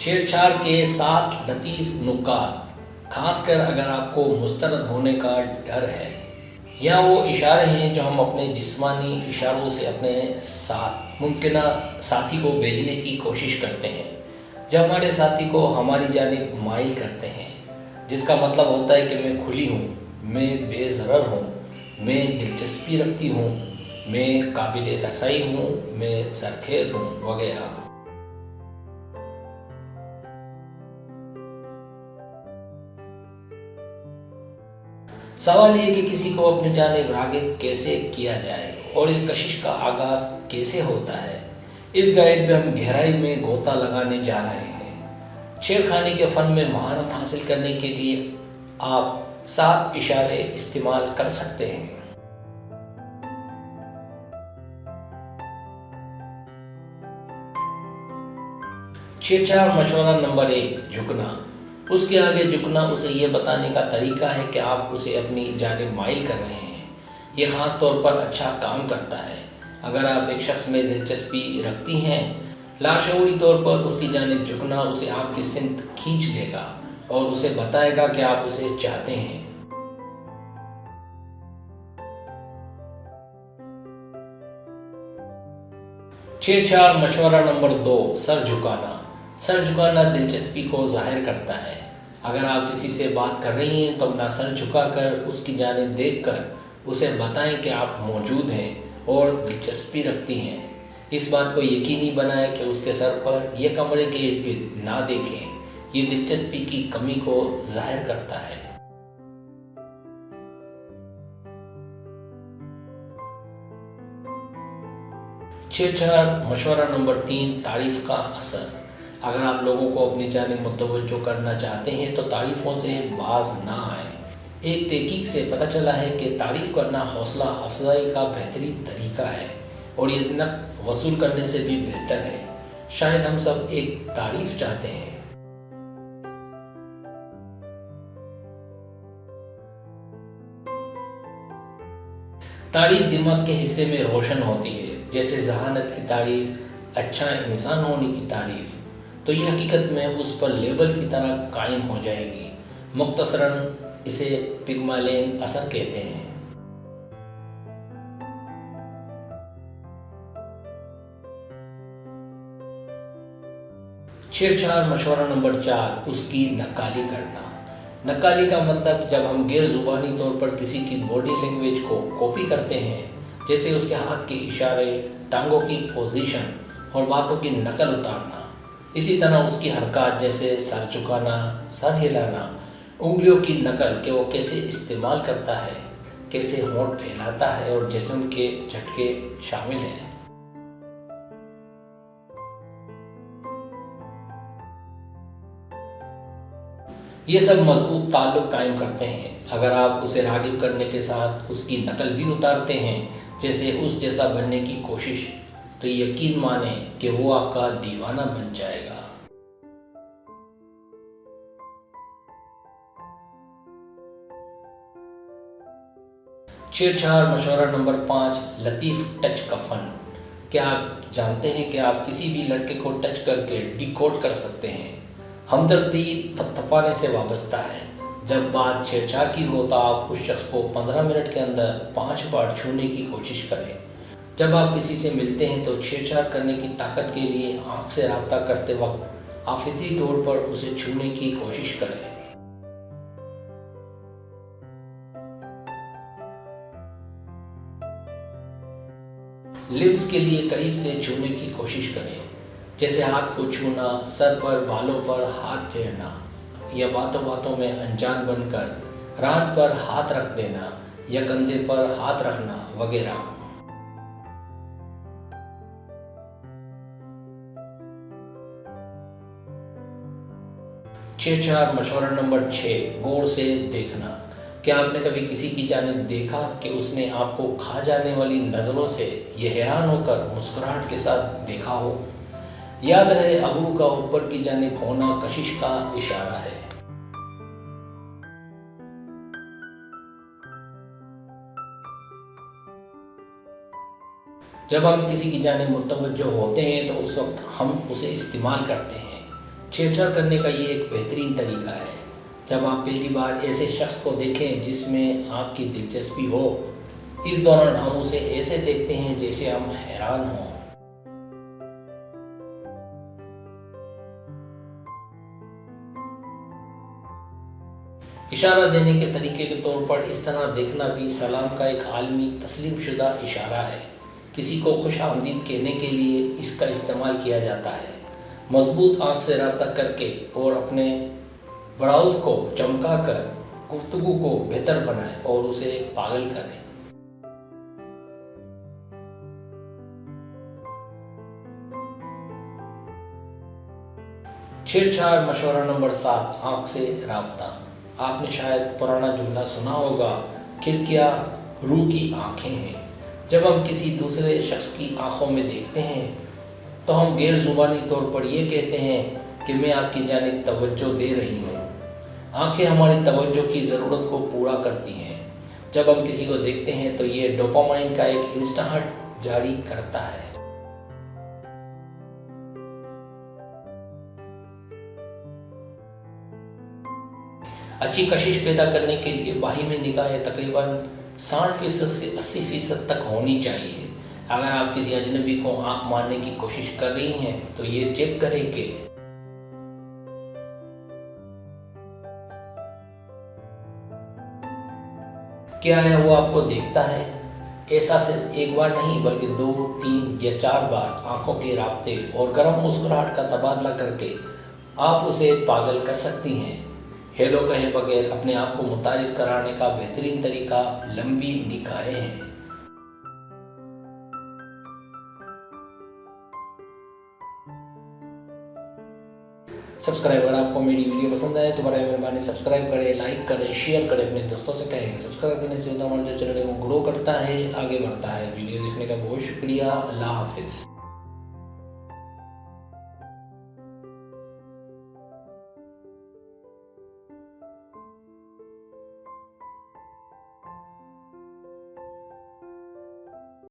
چھیڑ چھاڑ کے ساتھ لطیف نکات، خاص کر اگر آپ کو مسترد ہونے کا ڈر ہے، یا وہ اشارے ہیں جو ہم اپنے جسمانی اشاروں سے اپنے ممکنہ ساتھی کو بھیجنے کی کوشش کرتے ہیں، جو ہمارے ساتھی کو ہماری جانب مائل کرتے ہیں، جس کا مطلب ہوتا ہے کہ میں کھلی ہوں، میں بے ضرر ہوں، میں دلچسپی رکھتی ہوں، میں قابل رسائی ہوں، میں سرخیز ہوں وغیرہ۔ سوال یہ کہ کسی کو اپنی جانب راغب کیسے کیا جائے اور اس کشش کا آغاز کیسے ہوتا ہے۔ اس گائیڈ میں ہم گہرائی میں غوطہ لگانے جا رہے ہیں۔ چھیڑ خانی کے فن میں مہارت حاصل کرنے کے لیے آپ 7 اشارے استعمال کر سکتے ہیں۔ چھیڑ چھاڑ مشورہ نمبر 1، جھکنا۔ اس کے آگے جھکنا اسے یہ بتانے کا طریقہ ہے کہ آپ اسے اپنی جانب مائل کر رہے ہیں۔ یہ خاص طور پر اچھا کام کرتا ہے اگر آپ ایک شخص میں دلچسپی رکھتی ہیں۔ لاشعوری طور پر اس کی جانب جھکنا اسے آپ کی سمت کھینچ لے گا اور اسے بتائے گا کہ آپ اسے چاہتے ہیں۔ چھیڑ چھاڑ مشورہ نمبر 2، سر جھکانا۔ سر جھکانا دلچسپی کو ظاہر کرتا ہے۔ اگر آپ کسی سے بات کر رہی ہیں تو اپنا سر جھکا کر اس کی جانب دیکھ کر اسے بتائیں کہ آپ موجود ہیں اور دلچسپی رکھتی ہیں۔ اس بات کو یقینی بنائیں کہ اس کے سر پر یا کمرے کے ارد گرد نہ دیکھیں، یہ دلچسپی کی کمی کو ظاہر کرتا ہے۔ چھیڑ چھاڑ مشورہ نمبر 3، تعریف کا اثر۔ اگر آپ لوگوں کو اپنی جانب متوجہ کرنا چاہتے ہیں تو تعریفوں سے باز نہ آئیں۔ ایک تحقیق سے پتہ چلا ہے کہ تعریف کرنا حوصلہ افزائی کا بہترین طریقہ ہے اور یہ نقد وصول کرنے سے بھی بہتر ہے۔ شاید ہم سب ایک تعریف چاہتے ہیں۔ تعریف دماغ کے حصے میں روشن ہوتی ہے، جیسے ذہانت کی تعریف، اچھا انسان ہونے کی تعریف، تو یہ حقیقت میں اس پر لیبل کی طرح قائم ہو جائے گی۔ مختصراً اسے پگمالین اثر کہتے ہیں۔ چھیڑ چھاڑ مشورہ نمبر 4، اس کی نقالی کرنا۔ نقالی کا مطلب جب ہم غیر زبانی طور پر کسی کی باڈی لینگویج کو کاپی کرتے ہیں، جیسے اس کے ہاتھ کے اشارے، ٹانگوں کی پوزیشن اور باتوں کی نقل اتارنا۔ اسی طرح اس کی حرکات جیسے سر جھکانا، سر ہلانا، انگلیوں کی نقل کہ وہ کیسے استعمال کرتا ہے، کیسے ہونٹ پھیلاتا ہے اور جسم کے جھٹکے شامل ہیں۔ یہ سب مضبوط تعلق قائم کرتے ہیں۔ اگر آپ اسے راغب کرنے کے ساتھ اس کی نقل بھی اتارتے ہیں، جیسے اس جیسا بننے کی کوشش، تو یقین مانیں کہ وہ آپ کا دیوانہ بن جائے گا۔ چھیڑ چھاڑ مشورہ نمبر 5، لطیف ٹچ کا فن۔ کیا آپ جانتے ہیں کہ آپ کسی بھی لڑکے کو ٹچ کر کے ڈیکوڈ کر سکتے ہیں؟ ہمدردی تھپ تھپانے سے وابستہ ہے۔ جب بات چھیڑ چھاڑ کی ہو تو آپ اس شخص کو 15 منٹ کے اندر 5 بار چھونے کی کوشش کریں۔ جب آپ کسی سے ملتے ہیں تو چھیڑ چھاڑ کرنے کی طاقت کے لیے آنکھ سے رابطہ کرتے وقت آپ فطری طور پر اسے چھونے کی کوشش کریں۔ لبس کے لیے قریب سے چھونے کی کوشش کریں، جیسے ہاتھ کو چھونا، سر پر، بالوں پر ہاتھ پھیرنا، یا باتوں باتوں میں انجان بن کر ران پر ہاتھ رکھ دینا یا کندھے پر ہاتھ رکھنا وغیرہ۔ چھیڑ چھاڑ مشورہ نمبر 6، غور سے دیکھنا۔ کیا آپ نے کبھی کسی کی جانب دیکھا کہ اس نے آپ کو کھا جانے والی نظروں سے یہ حیران ہو کر مسکراہٹ کے ساتھ دیکھا ہو؟ یاد رہے، ابرو کا اوپر کی جانب ہونا کشش کا اشارہ ہے۔ جب ہم کسی کی جانب متوجہ ہوتے ہیں تو اس وقت ہم اسے استعمال کرتے ہیں، چھیڑ چھاڑ کرنے کا یہ ایک بہترین طریقہ ہے۔ جب آپ پہلی بار ایسے شخص کو دیکھیں جس میں آپ کی دلچسپی ہو، اس دوران ہم اسے ایسے دیکھتے ہیں جیسے ہم حیران ہوں۔ اشارہ دینے کے طریقے کے طور پر اس طرح دیکھنا بھی سلام کا ایک عالمی تسلیم شدہ اشارہ ہے۔ کسی کو خوش آمدید کہنے کے لیے اس کا استعمال کیا جاتا ہے۔ مضبوط آنکھ سے رابطہ کر کے اور اپنے براؤز کو چمکا کر گفتگو کو بہتر بنائیں اور اسے پاگل کریں۔ چھیڑ چھاڑ مشورہ نمبر 7، آنکھ سے رابطہ۔ آپ نے شاید پرانا جملہ سنا ہوگا، کھڑکیاں روح کی آنکھیں ہیں۔ جب ہم کسی دوسرے شخص کی آنکھوں میں دیکھتے ہیں تو ہم غیر زبانی طور پر یہ کہتے ہیں کہ میں آپ کی جانب توجہ دے رہی ہوں۔ آنکھیں ہماری توجہ کی ضرورت کو پورا کرتی ہیں۔ جب ہم کسی کو دیکھتے ہیں تو یہ ڈوپامائن کا ایک انسٹنٹ جاری کرتا ہے۔ اچھی کشش پیدا کرنے کے لیے باہمی نگاہیں تقریباً 60% سے 80% تک ہونی چاہیے۔ اگر آپ کسی اجنبی کو آنکھ مارنے کی کوشش کر رہی ہیں تو یہ چیک کریں کہ کیا ہے وہ آپ کو دیکھتا ہے۔ ایسا صرف ایک بار نہیں بلکہ 2، 3 یا 4 بار آنکھوں کے رابطے اور گرم مسکراہٹ کا تبادلہ کر کے آپ اسے پاگل کر سکتی ہیں۔ ہیلو کہے بغیر اپنے آپ کو متعارف کرانے کا بہترین طریقہ لمبی نگاہیں ہیں۔ سبسکرائب، اگر آپ کو میری ویڈیو پسند آئے تو برائے مہربانی سبسکرائب کریں، لائک کریں، شیئر کریں، اپنے دوستوں سے کہیں۔ سبسکرائب کرنے سے ہمارا جو چینل ہے وہ گرو کرتا ہے، آگے بڑھتا ہے۔ ویڈیو دیکھنے کا بہت شکریہ۔ اللہ حافظ۔